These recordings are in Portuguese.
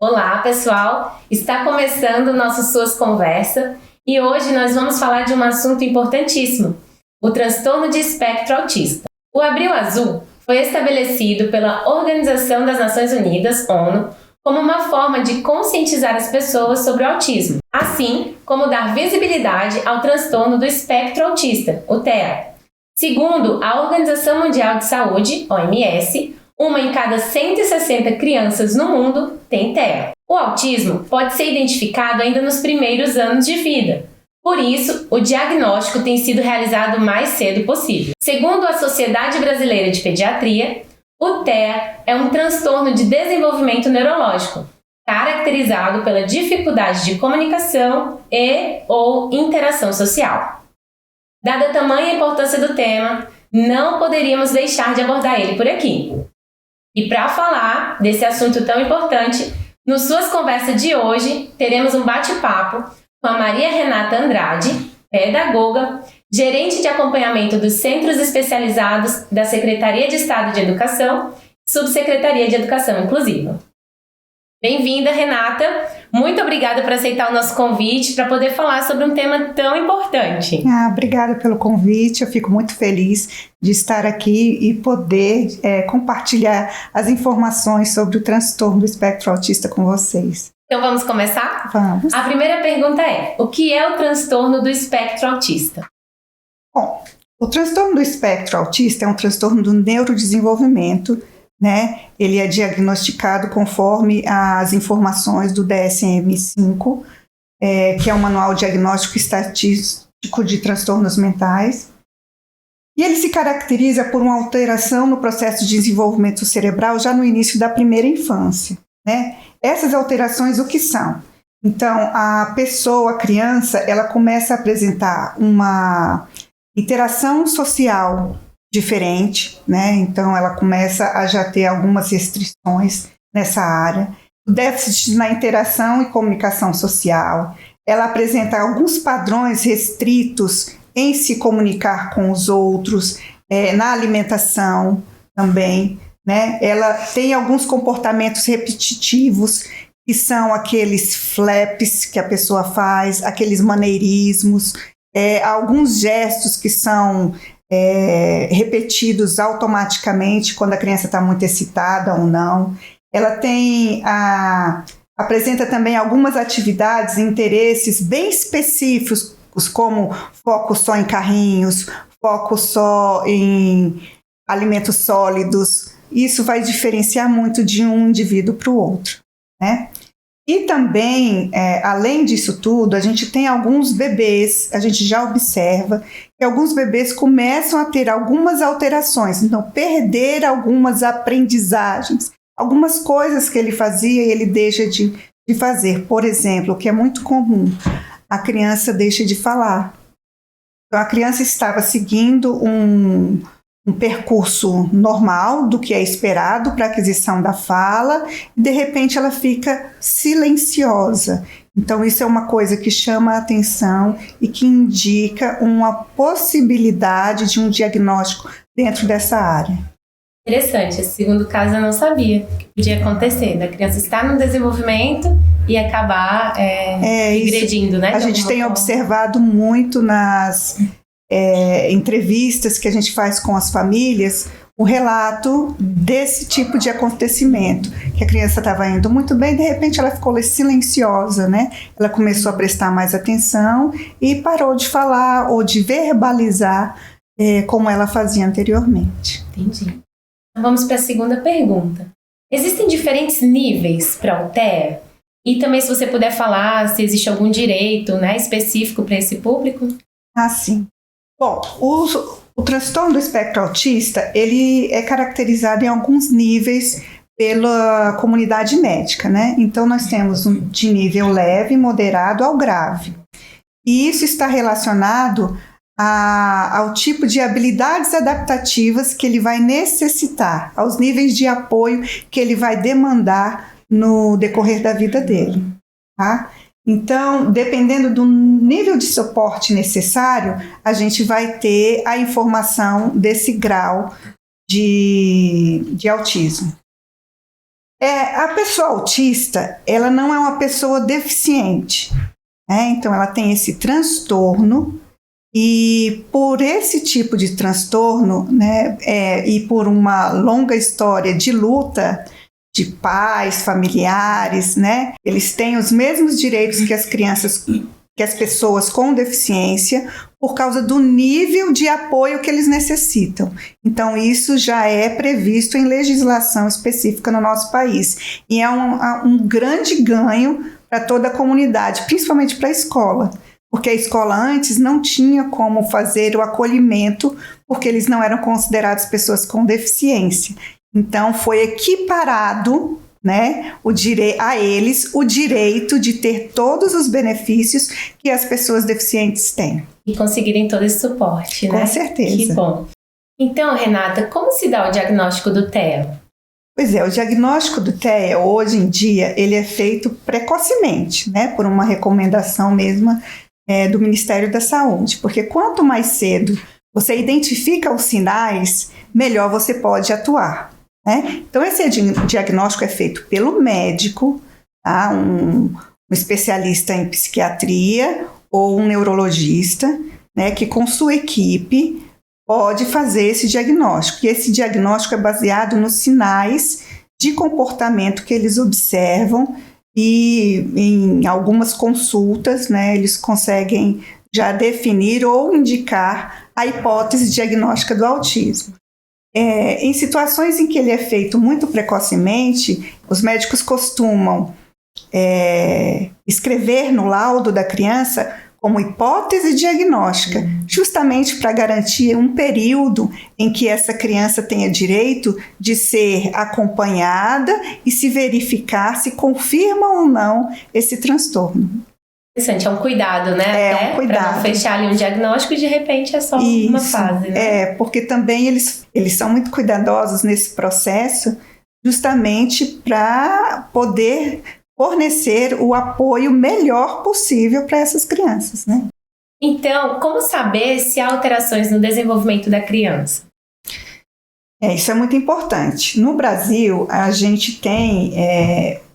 Olá, pessoal! Está começando o nosso Suas Conversa e hoje nós vamos falar de um assunto importantíssimo, o transtorno de espectro autista. O Abril Azul foi estabelecido pela Organização das Nações Unidas, ONU, como uma forma de conscientizar as pessoas sobre o autismo, assim como dar visibilidade ao transtorno do espectro autista, o TEA. Segundo a Organização Mundial de Saúde, OMS, uma em cada 160 crianças no mundo tem TEA. O autismo pode ser identificado ainda nos primeiros anos de vida. Por isso, o diagnóstico tem sido realizado o mais cedo possível. Segundo a Sociedade Brasileira de Pediatria, o TEA é um transtorno de desenvolvimento neurológico, caracterizado pela dificuldade de comunicação e/ou interação social. Dada a tamanha importância do tema, não poderíamos deixar de abordar ele por aqui. E para falar desse assunto tão importante, no Suas Conversas de hoje, teremos um bate-papo com a Maria Renata Andrade, pedagoga, gerente de acompanhamento dos Centros Especializados da Secretaria de Estado de Educação, Subsecretaria de Educação Inclusiva. Bem-vinda, Renata! Muito obrigada por aceitar o nosso convite para poder falar sobre um tema tão importante. Obrigada pelo convite, eu fico muito feliz de estar aqui e poder compartilhar as informações sobre o transtorno do espectro autista com vocês. Então vamos começar? Vamos. A primeira pergunta é: o que é o transtorno do espectro autista? Bom, o transtorno do espectro autista é um transtorno do neurodesenvolvimento, né? Ele é diagnosticado conforme as informações do DSM-5, que é o Manual Diagnóstico Estatístico de Transtornos Mentais. E ele se caracteriza por uma alteração no processo de desenvolvimento cerebral já no início da primeira infância, né? Essas alterações, o que são? Então, a pessoa, a criança, ela começa a apresentar uma interação social diferente, né? Então ela começa a já ter algumas restrições nessa área. O déficit na interação e comunicação social. Ela apresenta alguns padrões restritos em se comunicar com os outros, na alimentação também, né? Ela tem alguns comportamentos repetitivos, que são aqueles flaps que a pessoa faz, aqueles maneirismos, alguns gestos que são repetidos automaticamente quando a criança está muito excitada ou não. Ela apresenta também algumas atividades e interesses bem específicos, como foco só em carrinhos, foco só em alimentos sólidos. Isso vai diferenciar muito de um indivíduo para o outro, né? E também, além disso tudo, a gente tem alguns bebês, a gente já observa que alguns bebês começam a ter algumas alterações, então perder algumas aprendizagens, algumas coisas que ele fazia e ele deixa de fazer. Por exemplo, o que é muito comum, a criança deixa de falar. Então a criança estava seguindo um percurso normal do que é esperado para a aquisição da fala, e de repente ela fica silenciosa. Então isso é uma coisa que chama a atenção e que indica uma possibilidade de um diagnóstico dentro dessa área. Interessante, esse segundo caso eu não sabia que podia acontecer, da criança estar no desenvolvimento e acabar regredindo, né? A gente tem observado muito nas entrevistas que a gente faz com as famílias, o relato desse tipo de acontecimento, que a criança estava indo muito bem, de repente ela ficou silenciosa, né? Ela começou a prestar mais atenção e parou de falar ou de verbalizar como ela fazia anteriormente. Entendi. Então vamos para a segunda pergunta. Existem diferentes níveis para o TEA? E também se você puder falar se existe algum direito, né, específico para esse público? Sim. Bom, o transtorno do espectro autista, ele é caracterizado em alguns níveis pela comunidade médica, né? Então, nós temos de nível leve, moderado ao grave. E isso está relacionado ao tipo de habilidades adaptativas que ele vai necessitar, aos níveis de apoio que ele vai demandar no decorrer da vida dele, tá? Então, dependendo do nível de suporte necessário, a gente vai ter a informação desse grau de autismo. A pessoa autista, ela não é uma pessoa deficiente, né? Então, ela tem esse transtorno e por esse tipo de transtorno, né, e por uma longa história de luta de pais, familiares, né, eles têm os mesmos direitos que as crianças, que as pessoas com deficiência, por causa do nível de apoio que eles necessitam. Então, isso já é previsto em legislação específica no nosso país. E é um grande ganho para toda a comunidade, principalmente para a escola. Porque a escola antes não tinha como fazer o acolhimento, porque eles não eram considerados pessoas com deficiência. Então, foi equiparado, né, a eles o direito de ter todos os benefícios que as pessoas deficientes têm. E conseguirem todo esse suporte, né? Com certeza. Que bom. Então, Renata, como se dá o diagnóstico do TEA? Pois é, o diagnóstico do TEA, hoje em dia, ele é feito precocemente, né, por uma recomendação mesma do Ministério da Saúde, porque quanto mais cedo você identifica os sinais, melhor você pode atuar, né? Então, esse diagnóstico é feito pelo médico, tá? Um especialista em psiquiatria ou um neurologista, né, que com sua equipe pode fazer esse diagnóstico. E esse diagnóstico é baseado nos sinais de comportamento que eles observam e em algumas consultas, né, eles conseguem já definir ou indicar a hipótese diagnóstica do autismo. Em situações em que ele é feito muito precocemente, os médicos costumam escrever no laudo da criança como hipótese diagnóstica, justamente para garantir um período em que essa criança tenha direito de ser acompanhada e se verificar se confirma ou não esse transtorno. Interessante, é um cuidado, né? Um cuidado. Para não fechar ali um diagnóstico e de repente é só uma fase, né? Porque também eles são muito cuidadosos nesse processo, justamente para poder fornecer o apoio melhor possível para essas crianças, né? Então, como saber se há alterações no desenvolvimento da criança? Isso é muito importante. No Brasil, a gente tem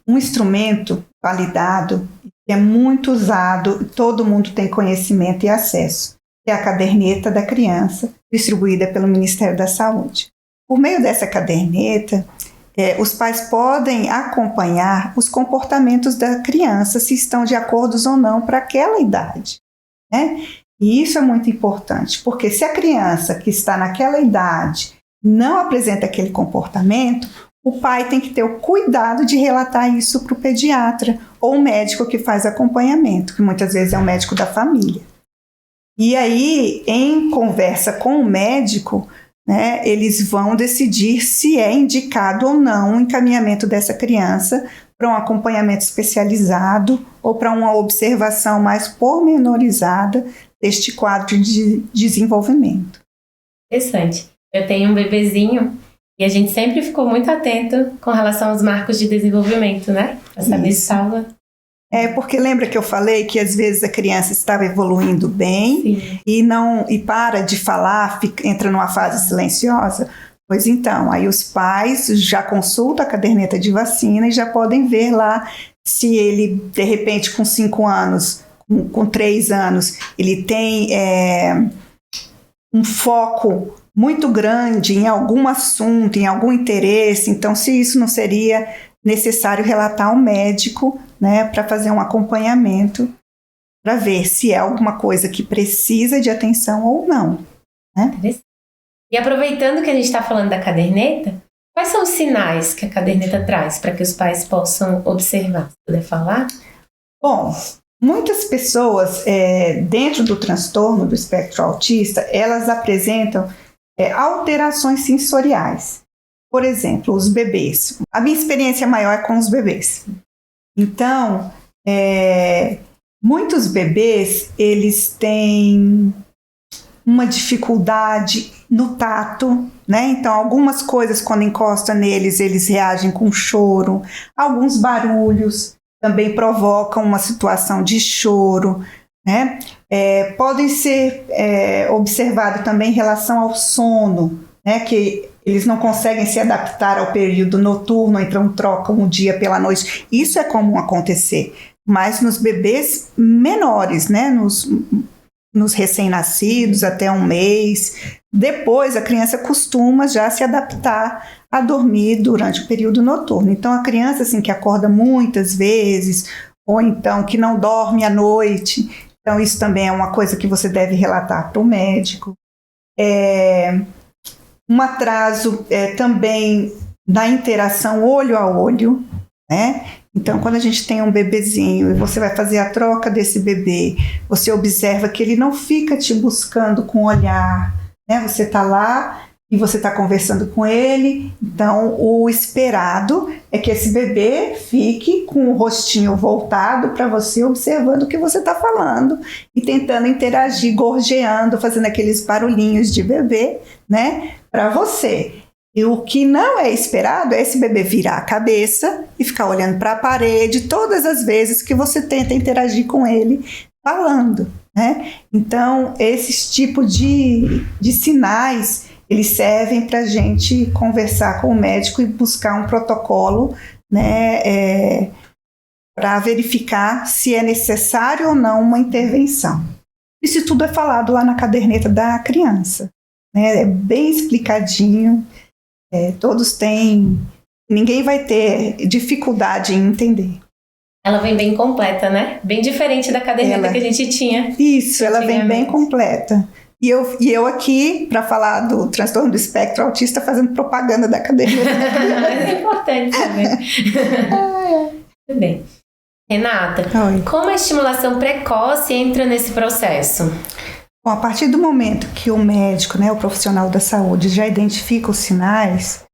um instrumento validado que é muito usado, todo mundo tem conhecimento e acesso, que é a caderneta da criança, distribuída pelo Ministério da Saúde. Por meio dessa caderneta, os pais podem acompanhar os comportamentos da criança, se estão de acordo ou não para aquela idade, né? E isso é muito importante, porque se a criança que está naquela idade não apresenta aquele comportamento, o pai tem que ter o cuidado de relatar isso para o pediatra ou o médico que faz acompanhamento, que muitas vezes é o médico da família. E aí, em conversa com o médico, né, eles vão decidir se é indicado ou não o encaminhamento dessa criança para um acompanhamento especializado ou para uma observação mais pormenorizada deste quadro de desenvolvimento. Interessante. Eu tenho um bebezinho e a gente sempre ficou muito atento com relação aos marcos de desenvolvimento, né? Para saber se estava... Porque lembra que eu falei que às vezes a criança estava evoluindo bem e para de falar, entra numa fase silenciosa? Pois então, aí os pais já consultam a caderneta de vacina e já podem ver lá se ele, de repente, com 5 anos, com 3 anos, ele tem um foco muito grande em algum assunto, em algum interesse. Então, se isso não seria necessário relatar ao médico, né, para fazer um acompanhamento, para ver se é alguma coisa que precisa de atenção ou não, né? E aproveitando que a gente está falando da caderneta, quais são os sinais que a caderneta traz para que os pais possam observar? Se puder falar? Bom, muitas pessoas dentro do transtorno do espectro autista, elas apresentam alterações sensoriais. Por exemplo, os bebês. A minha experiência maior é com os bebês. Então, muitos bebês, eles têm uma dificuldade no tato, né? Então, algumas coisas, quando encosta neles, eles reagem com choro. Alguns barulhos também provocam uma situação de choro, né? Podem ser observados também em relação ao sono, né? Que eles não conseguem se adaptar ao período noturno, então trocam o dia pela noite. Isso é comum acontecer, mas nos bebês menores, né? Nos recém-nascidos, até 1 mês. Depois, a criança costuma já se adaptar a dormir durante o período noturno. Então, a criança assim, que acorda muitas vezes, ou então que não dorme à noite, então isso também é uma coisa que você deve relatar para o médico. Um atraso também na interação olho a olho, né? Então, quando a gente tem um bebezinho e você vai fazer a troca desse bebê, você observa que ele não fica te buscando com o olhar, né? Você está lá e você está conversando com ele, então o esperado é que esse bebê fique com o rostinho voltado para você, observando o que você está falando e tentando interagir, gorjeando, fazendo aqueles barulhinhos de bebê, né? Para você. E o que não é esperado é esse bebê virar a cabeça e ficar olhando para a parede todas as vezes que você tenta interagir com ele falando, né? Então, esses tipos de sinais, eles servem para a gente conversar com o médico e buscar um protocolo, né, para verificar se é necessário ou não uma intervenção. Isso tudo é falado lá na caderneta da criança, né? É bem explicadinho. Todos têm, ninguém vai ter dificuldade em entender. Ela vem bem completa, né? Bem diferente da caderneta que a gente tinha. Isso, ela vem bem completa. E eu aqui, para falar do transtorno do espectro autista, fazendo propaganda da caderneta. Mas é importante também. Muito bem. Renata, Oi. Como a estimulação precoce entra nesse processo? Bom, a partir do momento que o médico, né, o profissional da saúde, já identifica os sinais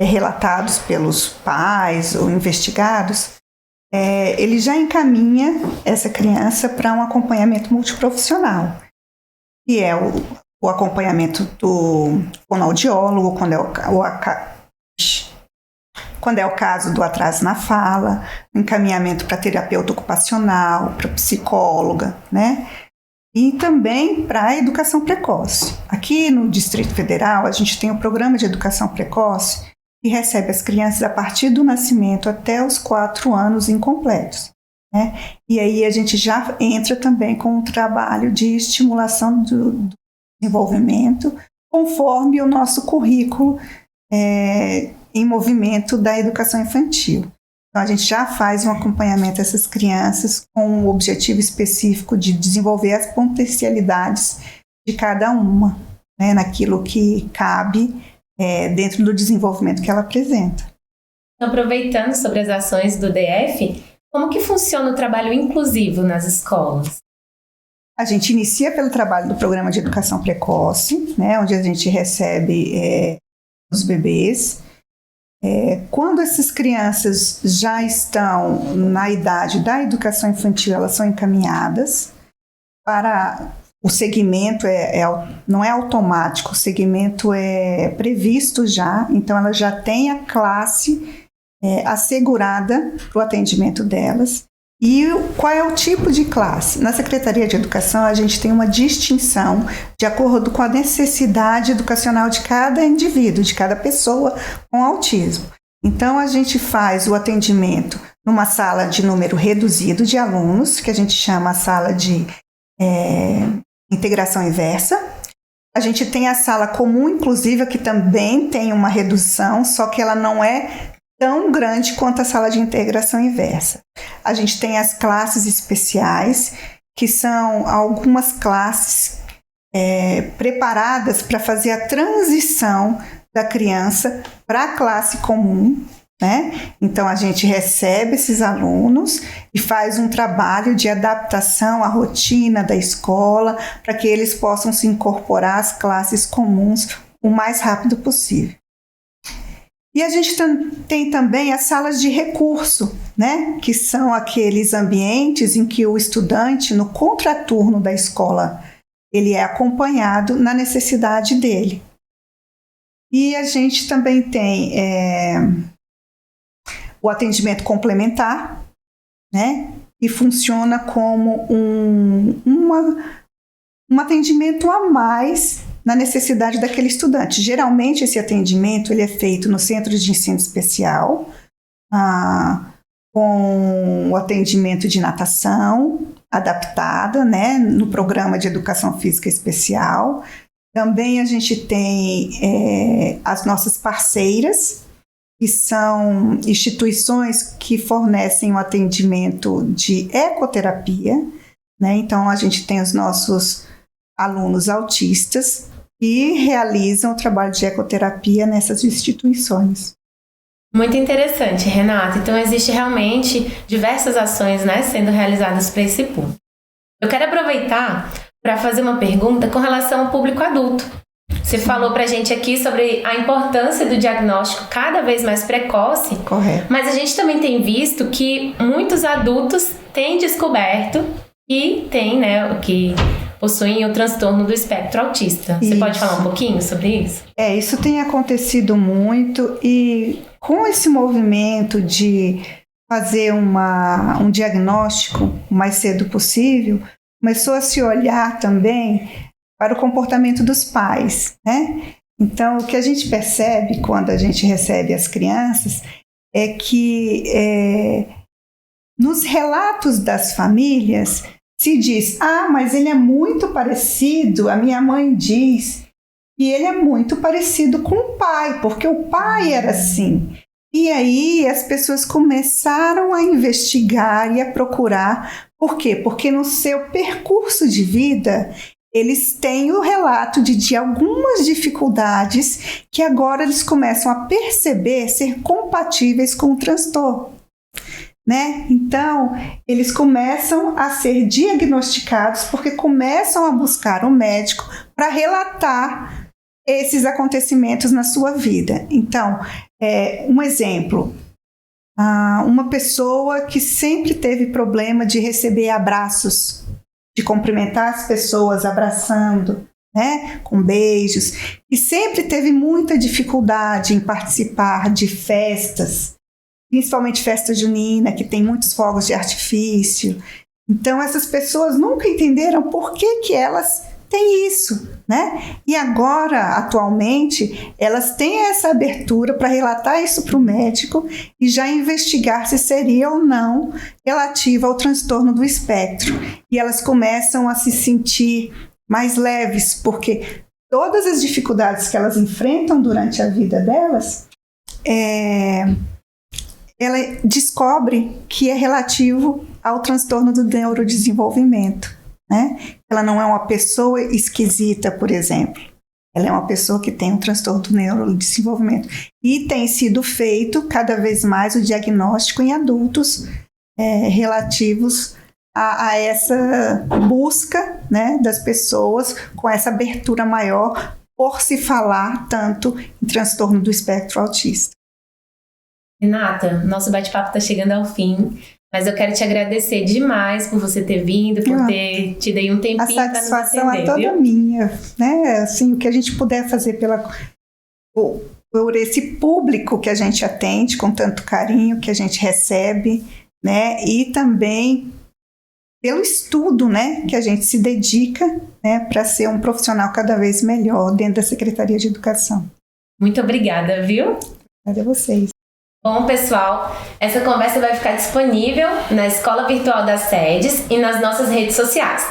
relatados pelos pais ou investigados, ele já encaminha essa criança para um acompanhamento multiprofissional, que é o acompanhamento do fonoaudiólogo, quando é o caso do atraso na fala, encaminhamento para terapeuta ocupacional, para psicóloga, né? E também para a educação precoce. Aqui no Distrito Federal, a gente tem o programa de educação precoce que recebe as crianças a partir do nascimento até os 4 anos incompletos, né? E aí a gente já entra também com um trabalho de estimulação do desenvolvimento conforme o nosso currículo em movimento da educação infantil. Então, a gente já faz um acompanhamento dessas crianças com o objetivo específico de desenvolver as potencialidades de cada uma, né, naquilo que cabe dentro do desenvolvimento que ela apresenta. Aproveitando sobre as ações do DF, como que funciona o trabalho inclusivo nas escolas? A gente inicia pelo trabalho do Programa de Educação Precoce, né, onde a gente recebe os bebês. Quando essas crianças já estão na idade da educação infantil, elas são encaminhadas para o segmento, não é automático, o segmento é previsto já, então ela já tem a classe assegurada para o atendimento delas. E qual é o tipo de classe? Na Secretaria de Educação, a gente tem uma distinção de acordo com a necessidade educacional de cada indivíduo, de cada pessoa com autismo. Então, a gente faz o atendimento numa sala de número reduzido de alunos, que a gente chama a sala de integração inversa. A gente tem a sala comum inclusiva, que também tem uma redução, só que ela não é tão grande quanto a sala de integração inversa. A gente tem as classes especiais, que são algumas classes preparadas para fazer a transição da criança para a classe comum, né? Então, a gente recebe esses alunos e faz um trabalho de adaptação à rotina da escola para que eles possam se incorporar às classes comuns o mais rápido possível. E a gente tem também as salas de recurso, né? Que são aqueles ambientes em que o estudante, no contraturno da escola, ele é acompanhado na necessidade dele. E a gente também tem o atendimento complementar, né? E funciona como um atendimento a mais na necessidade daquele estudante. Geralmente, esse atendimento ele é feito no centro de ensino especial, com o atendimento de natação adaptada, né, no programa de educação física especial. Também a gente tem as nossas parceiras, que são instituições que fornecem um atendimento de ecoterapia, né? Então, a gente tem os nossos alunos autistas que realizam o trabalho de ecoterapia nessas instituições. Muito interessante, Renata. Então, existe realmente diversas ações, né, sendo realizadas para esse público. Eu quero aproveitar para fazer uma pergunta com relação ao público adulto. Você falou para a gente aqui sobre a importância do diagnóstico cada vez mais precoce. Correto. Mas a gente também tem visto que muitos adultos têm descoberto e têm, né, que possuem o transtorno do espectro autista. Você pode falar um pouquinho sobre isso? Isso tem acontecido muito, e com esse movimento de fazer um diagnóstico o mais cedo possível, começou a se olhar também para o comportamento dos pais, né? Então, o que a gente percebe quando a gente recebe as crianças é que nos relatos das famílias se diz, mas ele é muito parecido, a minha mãe diz que ele é muito parecido com o pai, porque o pai era assim. E aí as pessoas começaram a investigar e a procurar. Por quê? Porque no seu percurso de vida, eles têm o relato de algumas dificuldades que agora eles começam a perceber ser compatíveis com o transtorno, né? Então, eles começam a ser diagnosticados porque começam a buscar um médico para relatar esses acontecimentos na sua vida. Então, um exemplo, uma pessoa que sempre teve problema de receber abraços, de cumprimentar as pessoas abraçando, né, com beijos, e sempre teve muita dificuldade em participar de festas, principalmente festa junina, que tem muitos fogos de artifício. Então, essas pessoas nunca entenderam por que elas têm isso, né? E agora, atualmente, elas têm essa abertura para relatar isso para o médico e já investigar se seria ou não relativa ao transtorno do espectro. E elas começam a se sentir mais leves, porque todas as dificuldades que elas enfrentam durante a vida delas, ela descobre que é relativo ao transtorno do neurodesenvolvimento, né? Ela não é uma pessoa esquisita, por exemplo. Ela é uma pessoa que tem um transtorno do neurodesenvolvimento. E tem sido feito cada vez mais o diagnóstico em adultos relativos a essa busca, né, das pessoas com essa abertura maior por se falar tanto em transtorno do espectro autista. Renata, nosso bate-papo está chegando ao fim, mas eu quero te agradecer demais por você ter vindo, por ter tido aí um tempinho para nos atender. A satisfação é toda minha, né? Assim, o que a gente puder fazer por esse público que a gente atende com tanto carinho, que a gente recebe, né? E também pelo estudo, né, que a gente se dedica, né, para ser um profissional cada vez melhor dentro da Secretaria de Educação. Muito obrigada, viu? Obrigada a vocês. Bom, pessoal, essa conversa vai ficar disponível na Escola Virtual das Sedes e nas nossas redes sociais.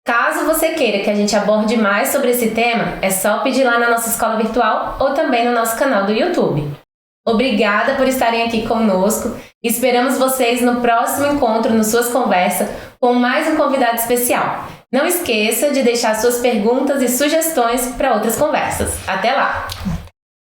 Caso você queira que a gente aborde mais sobre esse tema, é só pedir lá na nossa escola virtual ou também no nosso canal do YouTube. Obrigada por estarem aqui conosco. Esperamos vocês no próximo encontro no Suas Conversas com mais um convidado especial. Não esqueça de deixar suas perguntas e sugestões para outras conversas. Até lá!